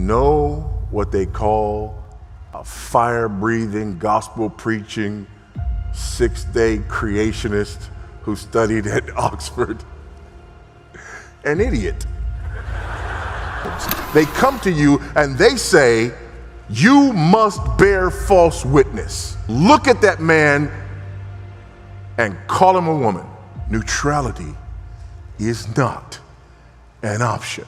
know what they call a fire-breathing, gospel-preaching, six-day creationist who studied at Oxford? An idiot. They come to you and they say, you must bear false witness. Look at that man and call him a woman. Neutrality is not an option.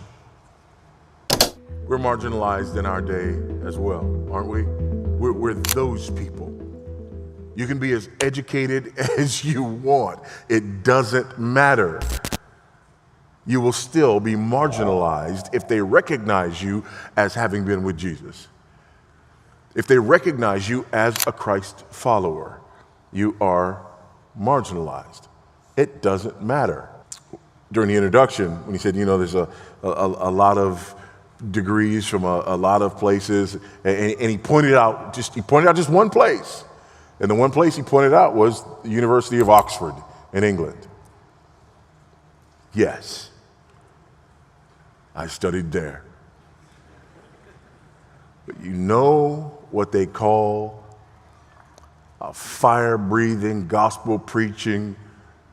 We're marginalized in our day as well, aren't we? We're those people. You can be as educated as you want. It doesn't matter. You will still be marginalized if they recognize you as having been with Jesus. If they recognize you as a Christ follower, you are marginalized. It doesn't matter. During the introduction, when he said, you know, there's a lot of degrees from a lot of places, and he pointed out just one place. And the one place he pointed out was the University of Oxford in England. Yes, I studied there. But you know what they call a fire-breathing, gospel-preaching,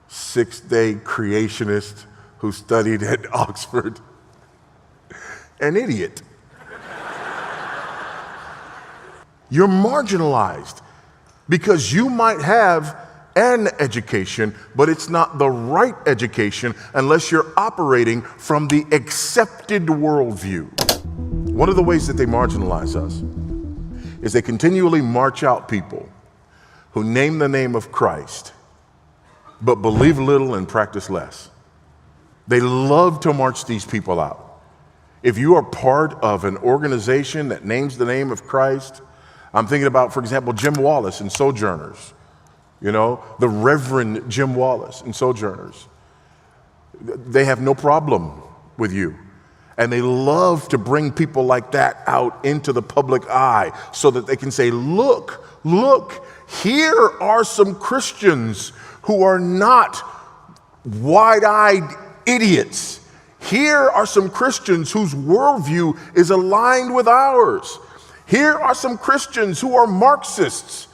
six-day creationist who studied at Oxford? An idiot. You're marginalized because you might have an education, but it's not the right education unless you're operating from the accepted worldview. One of the ways that they marginalize us is they continually march out people who name the name of Christ, but believe little and practice less. They love to march these people out. If you are part of an organization that names the name of Christ, I'm thinking about, for example, Jim Wallace and Sojourners, you know, the Reverend Jim Wallace and Sojourners. They have no problem with you. And they love to bring people like that out into the public eye so that they can say, look, here are some Christians who are not wide-eyed idiots. Here are some Christians whose worldview is aligned with ours. Here are some Christians who are Marxists.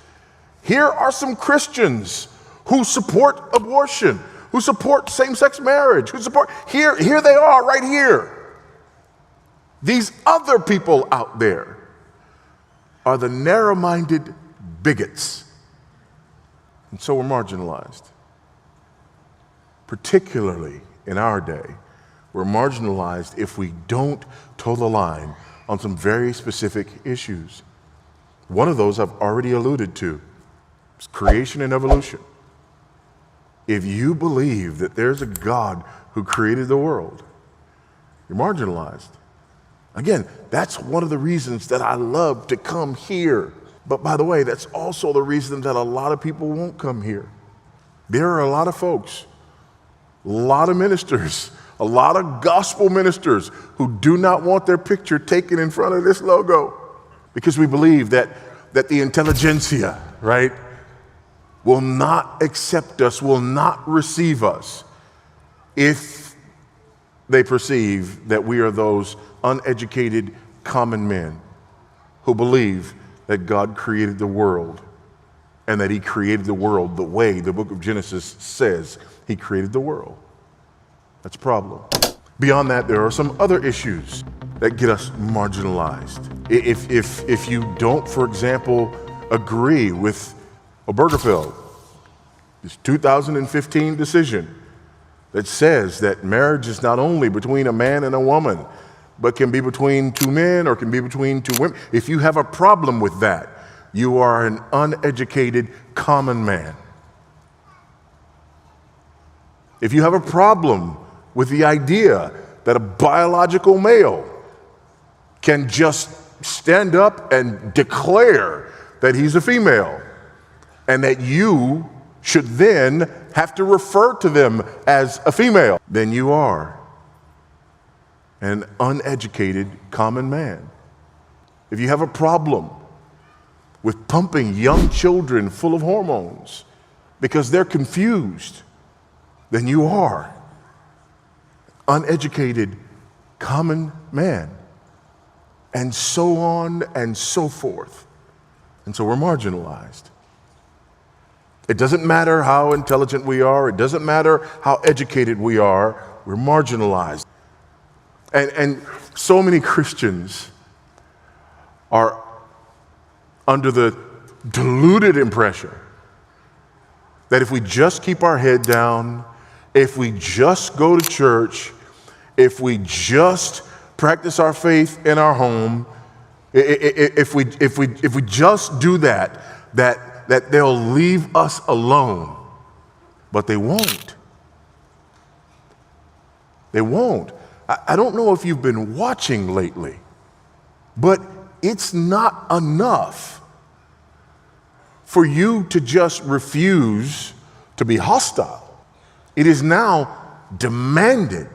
Here are some Christians who support abortion, who support same-sex marriage, here they are right here. These other people out there are the narrow-minded bigots. And so we're marginalized. Particularly in our day, we're marginalized if we don't toe the line on some very specific issues. One of those I've already alluded to is creation and evolution. If you believe that there's a God who created the world, you're marginalized. Again, that's one of the reasons that I love to come here. But by the way, that's also the reason that a lot of people won't come here. There are a lot of folks, a lot of ministers, a lot of gospel ministers who do not want their picture taken in front of this logo because we believe that the intelligentsia, right, will not accept us, will not receive us if they perceive that we are those uneducated common men who believe that God created the world and that he created the world the way the book of Genesis says he created the world. That's a problem. Beyond that, there are some other issues that get us marginalized. If you don't, for example, agree with Obergefell, this 2015 decision that says that marriage is not only between a man and a woman, but can be between two men or can be between two women. If you have a problem with that, you are an uneducated common man. If you have a problem with the idea that a biological male can just stand up and declare that he's a female and that you should then have to refer to them as a female, then you are an uneducated common man. If you have a problem with pumping young children full of hormones because they're confused, then you are uneducated common man. and so on and so forth. And so we're marginalized. It doesn't matter how intelligent we are. It doesn't matter how educated we are. We're marginalized. And so many Christians are under the deluded impression that if we just keep our head down, if we just go to church, if we just practice our faith in our home, if we just do that they'll leave us alone. But they won't. They won't. I don't know if you've been watching lately, but it's not enough for you to just refuse to be hostile. It is now demanded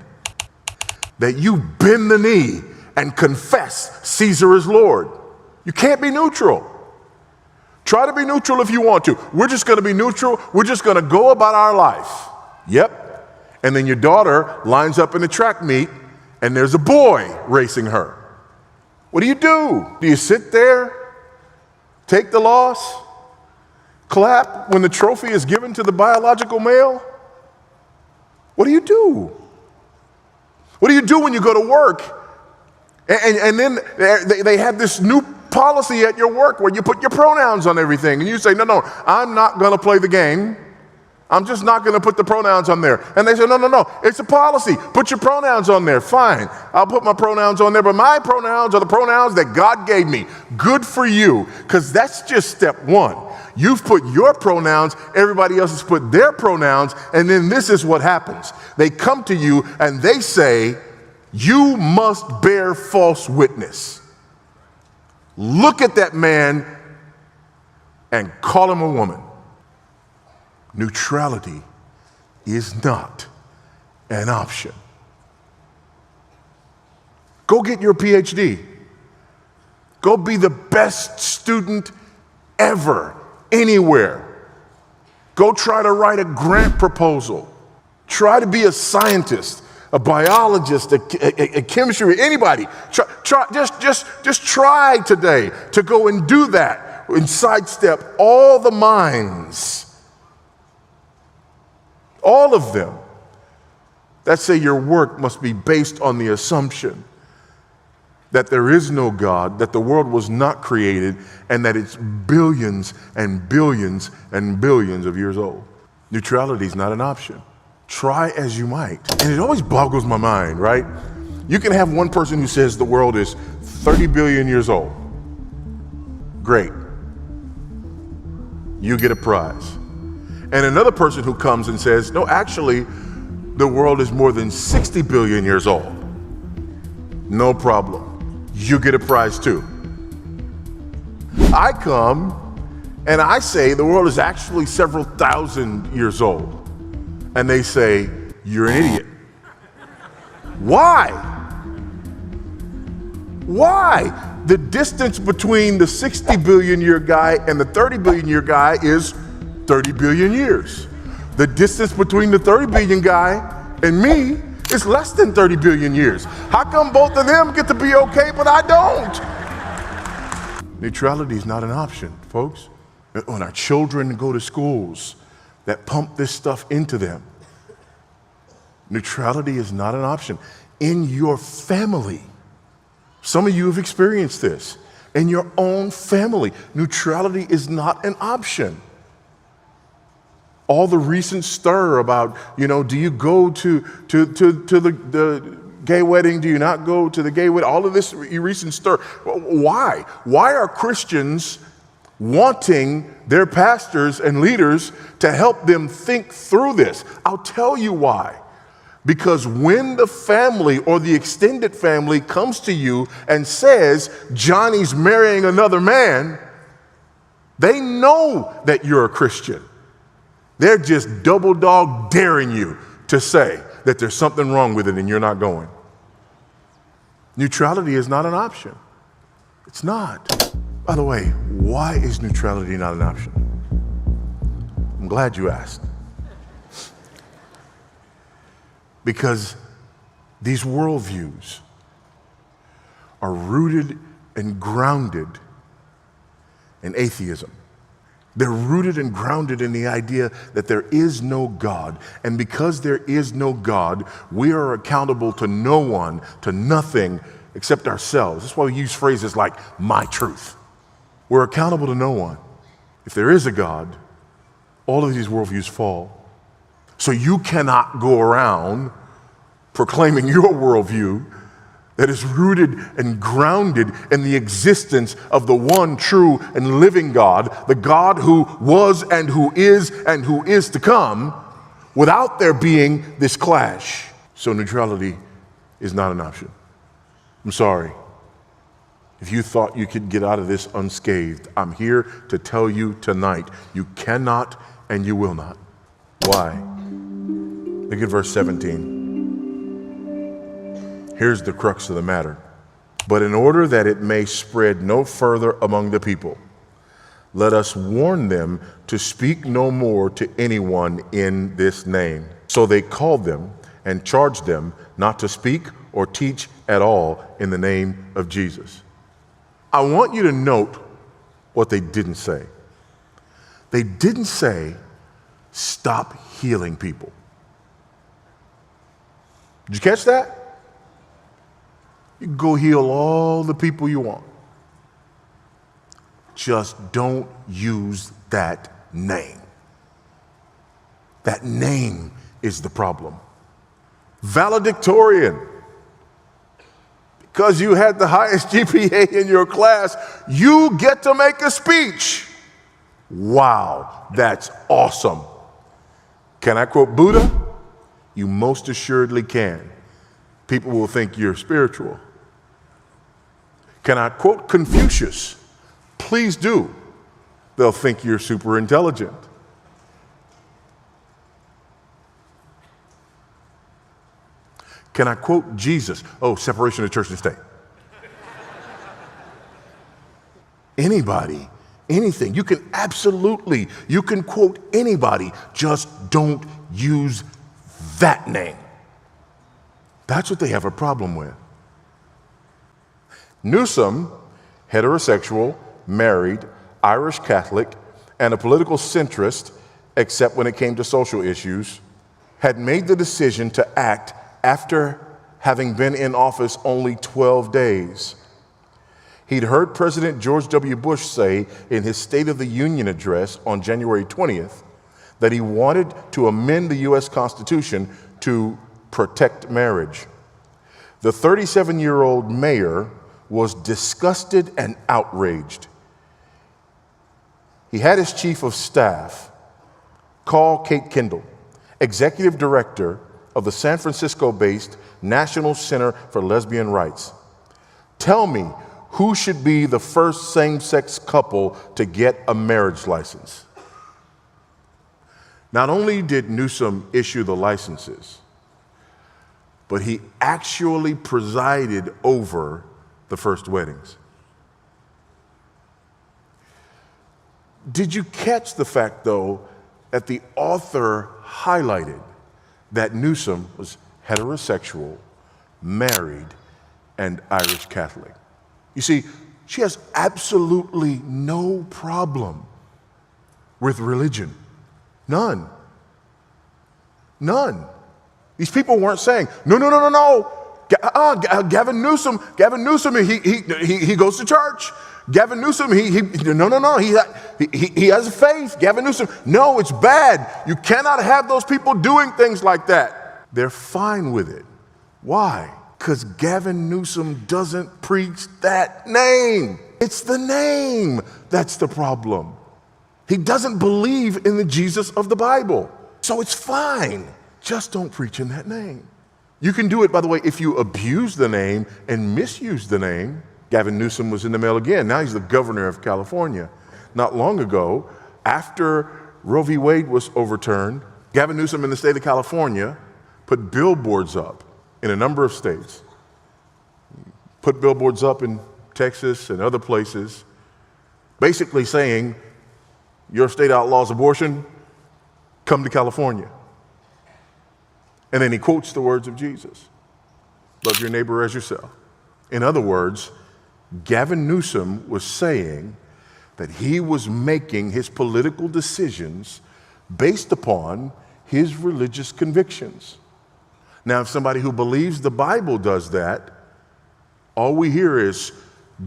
that you bend the knee and confess Caesar is Lord. You can't be neutral. Try to be neutral if you want to. We're just going to be neutral. We're just going to go about our life. Yep. And then your daughter lines up in a track meet and there's a boy racing her. What do? Do you sit there, take the loss, clap when the trophy is given to the biological male? What do you do? What do you do when you go to work and then they have this new policy at your work where you put your pronouns on everything and you say, no, I'm not going to play the game. I'm just not going to put the pronouns on there. And they say, no, it's a policy. Put your pronouns on there. Fine. I'll put my pronouns on there, but my pronouns are the pronouns that God gave me. Good for you, because that's just step one. You've put your pronouns, everybody else has put their pronouns, and then this is what happens. They come to you and they say, you must bear false witness. Look at that man and call him a woman. Neutrality is not an option. Go get your PhD. Go be the best student ever, anywhere. Go try to write a grant proposal. Try to be a scientist, a biologist, a chemistry, anybody. Just try today to go and do that and sidestep all the minds, all of them, that say your work must be based on the assumption that there is no God, that the world was not created, and that it's billions and billions and billions of years old. Neutrality is not an option. Try as you might. And it always boggles my mind, right? You can have one person who says the world is 30 billion years old. Great. You get a prize. And another person who comes and says, no, actually, the world is more than 60 billion years old. No problem. You get a prize too. I come and I say the world is actually several thousand years old. And they say, you're an idiot. Why? Why? The distance between the 60 billion year guy and the 30 billion year guy is 30 billion years. The distance between the 30 billion guy and me is less than 30 billion years. How come both of them get to be okay, but I don't? Neutrality is not an option, folks. When our children go to schools that pump this stuff into them, neutrality is not an option. In your family, some of you have experienced this. In your own family, neutrality is not an option. All the recent stir about, do you go to the gay wedding? Do you not go to the gay wedding? All of this recent stir. Why? Why are Christians wanting their pastors and leaders to help them think through this? I'll tell you why. Because when the family or the extended family comes to you and says, Johnny's marrying another man, they know that you're a Christian. They're just double dog daring you to say that there's something wrong with it and you're not going. Neutrality is not an option. It's not. By the way, why is neutrality not an option? I'm glad you asked. Because these worldviews are rooted and grounded in atheism. They're rooted and grounded in the idea that there is no God. And because there is no God, we are accountable to no one, to nothing except ourselves. That's why we use phrases like my truth. We're accountable to no one. If there is a God, all of these worldviews fall. So you cannot go around proclaiming your worldview that is rooted and grounded in the existence of the one true and living God, the God who was and who is to come, without there being this clash. So neutrality is not an option. I'm sorry. If you thought you could get out of this unscathed, I'm here to tell you tonight, you cannot and you will not. Why? Look at verse 17. Here's the crux of the matter. But in order that it may spread no further among the people, let us warn them to speak no more to anyone in this name. So they called them and charged them not to speak or teach at all in the name of Jesus. I want you to note what they didn't say. They didn't say, stop healing people. Did you catch that? You can go heal all the people you want. Just don't use that name. That name is the problem. Valedictorian. Because you had the highest GPA in your class, you get to make a speech. Wow, that's awesome. Can I quote Buddha? You most assuredly can. People will think you're spiritual. Can I quote Confucius? Please do. They'll think you're super intelligent. Can I quote Jesus? Oh, separation of church and state. Anybody, anything. You can quote anybody, just don't use that name. That's what they have a problem with. Newsom, heterosexual, married, Irish Catholic, and a political centrist, except when it came to social issues, had made the decision to act after having been in office only 12 days. He'd heard President George W. Bush say in his State of the Union address on January 20th that he wanted to amend the U.S. Constitution to protect marriage. The 37-year-old mayor was disgusted and outraged. He had his chief of staff call Kate Kendall, executive director of the San Francisco-based National Center for Lesbian Rights. Tell me who should be the first same-sex couple to get a marriage license. Not only did Newsom issue the licenses, but he actually presided over the first weddings. Did you catch the fact, though, that the author highlighted that Newsom was heterosexual, married, and Irish Catholic? You see, she has absolutely no problem with religion. None. None. These people weren't saying, no. Gavin Newsom, he goes to church. Gavin Newsom, he has faith. Gavin Newsom, no, it's bad. You cannot have those people doing things like that. They're fine with it. Why? Because Gavin Newsom doesn't preach that name. It's the name that's the problem. He doesn't believe in the Jesus of the Bible. So it's fine. Just don't preach in that name. You can do it, by the way, if you abuse the name and misuse the name. Gavin Newsom was in the mail again. Now he's the governor of California. Not long ago, after Roe v. Wade was overturned, Gavin Newsom in the state of California put billboards up in a number of states. Put billboards up in Texas and other places, basically saying, your state outlaws abortion, come to California. And then he quotes the words of Jesus. Love your neighbor as yourself. In other words, Gavin Newsom was saying that he was making his political decisions based upon his religious convictions. Now, if somebody who believes the Bible does that, all we hear is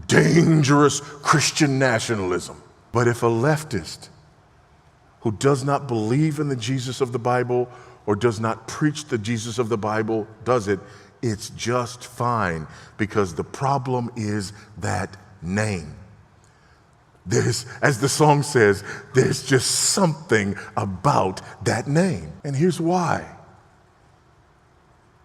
dangerous Christian nationalism. But if a leftist who does not believe in the Jesus of the Bible or does not preach the Jesus of the Bible does it, it's just fine, because the problem is that name. As the song says, there's just something about that name. And here's why.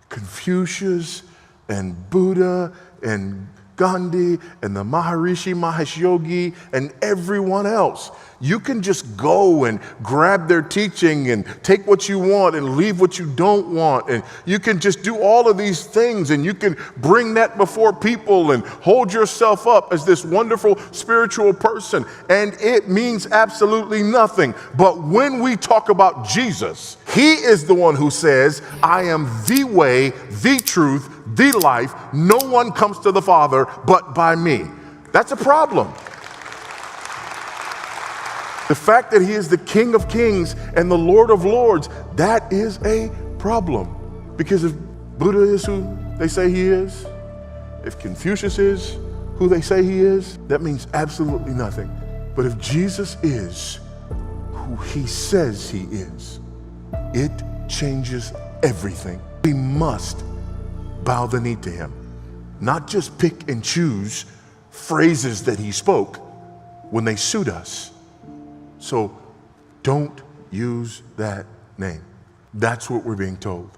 Confucius and Buddha and Gandhi and the Maharishi Mahesh Yogi and everyone else, you can just go and grab their teaching and take what you want and leave what you don't want. And you can just do all of these things, and you can bring that before people and hold yourself up as this wonderful spiritual person. And it means absolutely nothing. But when we talk about Jesus, he is the one who says, I am the way, the truth, the life. No one comes to the Father but by me. That's a problem. The fact that he is the King of Kings and the Lord of Lords, that is a problem. Because if Buddha is who they say he is, if Confucius is who they say he is, that means absolutely nothing. But if Jesus is who he says he is, it changes everything. We must bow the knee to him, not just pick and choose phrases that he spoke when they suit us. So don't use that name. That's what we're being told.